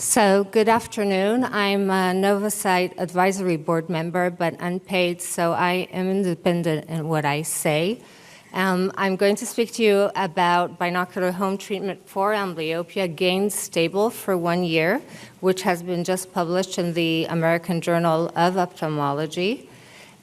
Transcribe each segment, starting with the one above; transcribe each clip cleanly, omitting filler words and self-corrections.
So good afternoon. I'm a NovaSight Advisory Board member, but unpaid, so I am independent in what I say. I'm going to speak to you about binocular home treatment for amblyopia, gained stable for 1 year, which has been just published in the American Journal of Ophthalmology.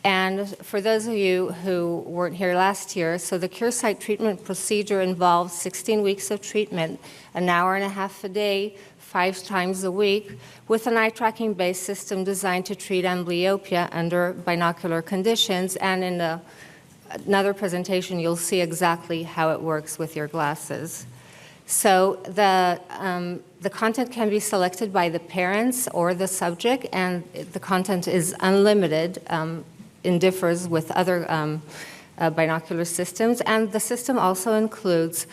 And for those of you who weren't here last year, so the CureSight treatment procedure involves 16 weeks of treatment, an hour and a half a day, 5 times a week, with an eye-tracking based system designed to treat amblyopia under binocular conditions. And in another presentation, you'll see exactly how it works with your glasses. So the content can be selected by the parents or the subject, and the content is unlimited. It differs with other binocular systems, and the system also includes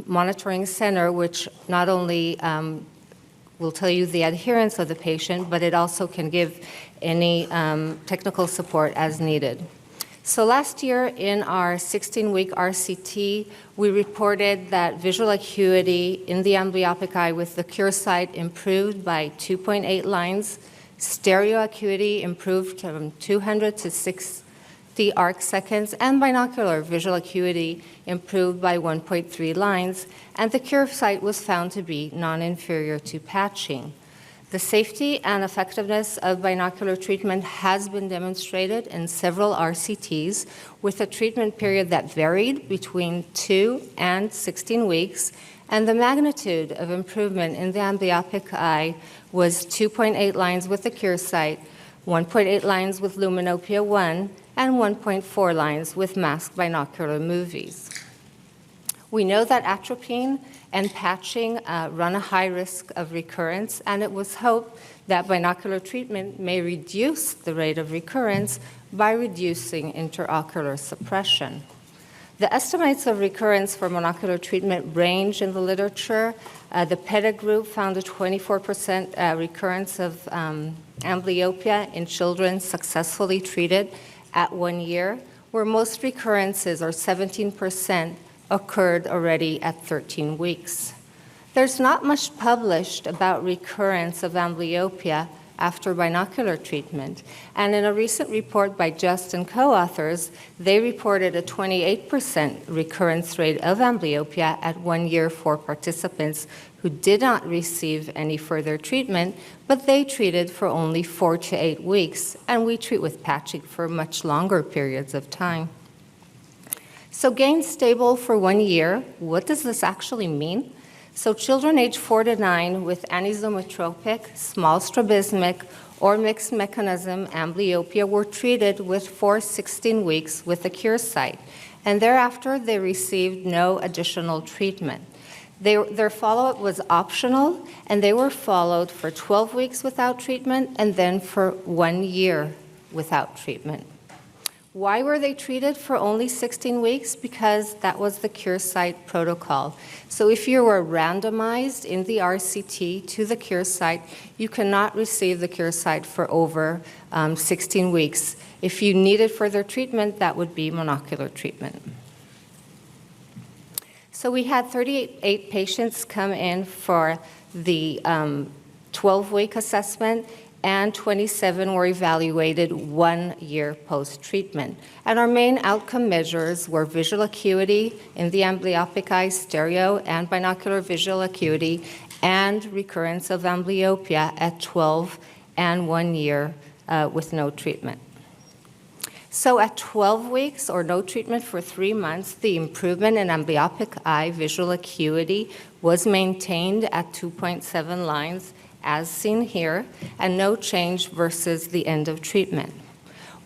monitoring center, which not only will tell you the adherence of the patient, but it also can give any technical support as needed. So last year in our 16-week RCT, we reported that visual acuity in the amblyopic eye with the CureSight improved by 2.8 lines, stereo acuity improved from 200 to 60 arc seconds, and binocular visual acuity improved by 1.3 lines, and the CureSight was found to be non-inferior to patching. The safety and effectiveness of binocular treatment has been demonstrated in several RCTs with a treatment period that varied between 2 and 16 weeks, and the magnitude of improvement in the amblyopic eye was 2.8 lines with the CureSight, 1.8 lines with Luminopia 1, and 1.4 lines with masked binocular movies. We know that atropine and patching run a high risk of recurrence, and it was hoped that binocular treatment may reduce the rate of recurrence by reducing interocular suppression. The estimates of recurrence for monocular treatment range in the literature. The PETA group found a 24% recurrence of amblyopia in children successfully treated at 1 year, where most recurrences, or 17%, occurred already at 13 weeks. There's not much published about recurrence of amblyopia after binocular treatment, and in a recent report by Just and co-authors, they reported a 28% recurrence rate of amblyopia at 1 year for participants who did not receive any further treatment, but they treated for only 4 to 8 weeks, and we treat with patching for much longer periods of time. So gained stable for 1 year, what does this actually mean? So children aged 4 to 9 with anisometropic, small strabismic, or mixed mechanism amblyopia were treated for 16 weeks with the CureSight, and thereafter they received no additional treatment. Their follow-up was optional, and they were followed for 12 weeks without treatment and then for 1 year without treatment. Why were they treated for only 16 weeks? Because that was the CureSight protocol. So if you were randomized in the RCT to the CureSight, you cannot receive the CureSight for over 16 weeks. If you needed further treatment, that would be monocular treatment. So we had 38 patients come in for the 12-week assessment, and 27 were evaluated 1 year post-treatment. And our main outcome measures were visual acuity in the amblyopic eye, stereo and binocular visual acuity, and recurrence of amblyopia at 12 and 1 year with no treatment. So at 12 weeks or no treatment for 3 months, the improvement in amblyopic eye visual acuity was maintained at 2.7 lines, as seen here, and no change versus the end of treatment.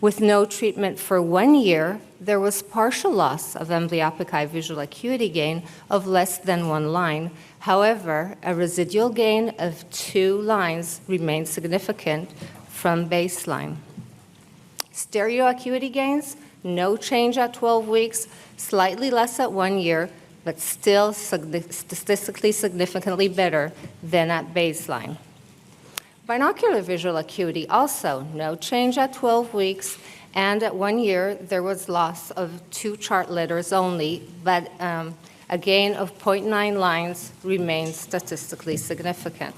With no treatment for 1 year, there was partial loss of amblyopic eye visual acuity gain of less than 1 line. However, a residual gain of 2 lines remained significant from baseline. Stereo acuity gains, no change at 12 weeks, slightly less at 1 year, but still statistically significantly better than at baseline. Binocular visual acuity also, no change at 12 weeks, and at 1 year there was loss of 2 chart letters only, but a gain of 0.9 lines remains statistically significant.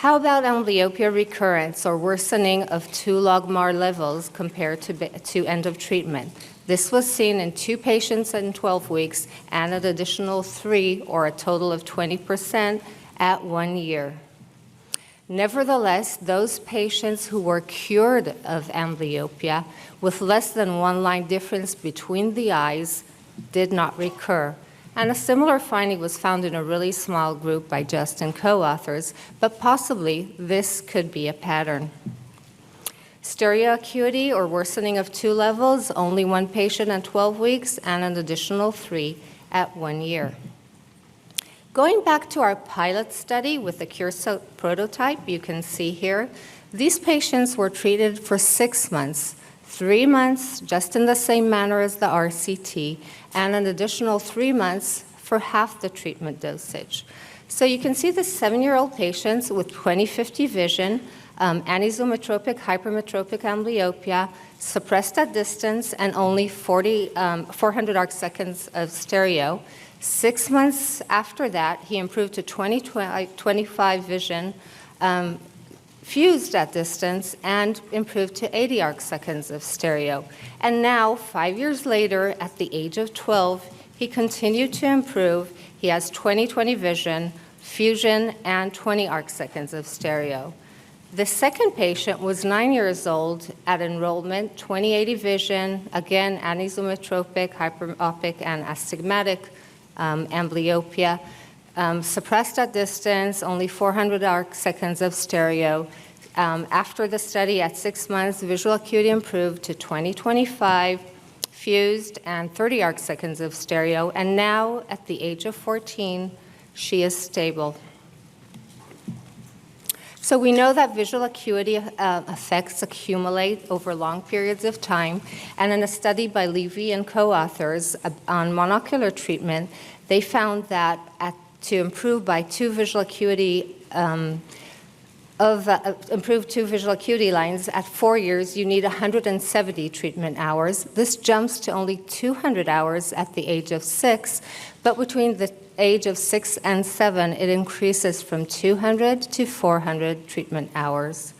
How about amblyopia recurrence or worsening of 2 logMAR levels compared to end of treatment? This was seen in 2 patients in 12 weeks and an additional 3, or a total of 20%, at 1 year. Nevertheless, those patients who were cured of amblyopia with less than 1 line difference between the eyes did not recur. And a similar finding was found in a really small group by Justin co-authors, but possibly this could be a pattern. Stereo acuity or worsening of 2 levels, only 1 patient at 12 weeks and an additional 3 at 1 year. Going back to our pilot study with the CureSight prototype, you can see here, these patients were treated for 6 months, 3 months just in the same manner as the RCT, and an additional 3 months for half the treatment dosage. So you can see the 7-year-old patients with 20/50 vision, anisometropic, hypermetropic amblyopia, suppressed at distance, and only 400 arcseconds of stereo. 6 months after that, he improved to 20/25 vision, fused at distance, and improved to 80 arcseconds of stereo. And now, 5 years later, at the age of 12, he continued to improve. He has 20/20 vision, fusion, and 20 arcseconds of stereo. The second patient was 9 years old at enrollment, 20/80 vision, again, anisometropic, hyperopic, and astigmatic amblyopia, suppressed at distance, only 400 arcseconds of stereo. After the study at 6 months, visual acuity improved to 20/25, fused, and 30 arcseconds of stereo. And now, at the age of 14, she is stable. So we know that visual acuity effects accumulate over long periods of time, and in a study by Levy and co-authors on monocular treatment, they found that to improve by 2 visual acuity improved 2 visual acuity lines at 4 years, you need 170 treatment hours. This jumps to only 200 hours at the age of 6, but between the age of 6 and 7, it increases from 200 to 400 treatment hours.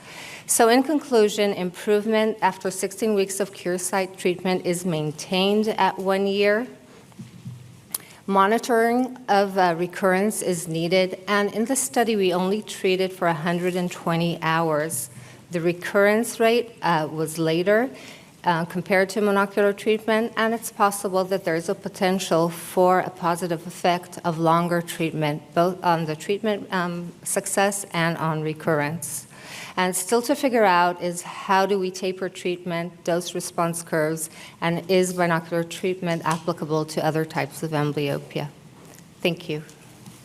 So in conclusion, improvement after 16 weeks of CureSight treatment is maintained at 1 year. Monitoring of recurrence is needed, and in the study, we only treated for 120 hours. The recurrence rate was later compared to monocular treatment, and it's possible that there's a potential for a positive effect of longer treatment, both on the treatment success and on recurrence. And still to figure out is how do we taper treatment, dose response curves, and is binocular treatment applicable to other types of amblyopia? Thank you.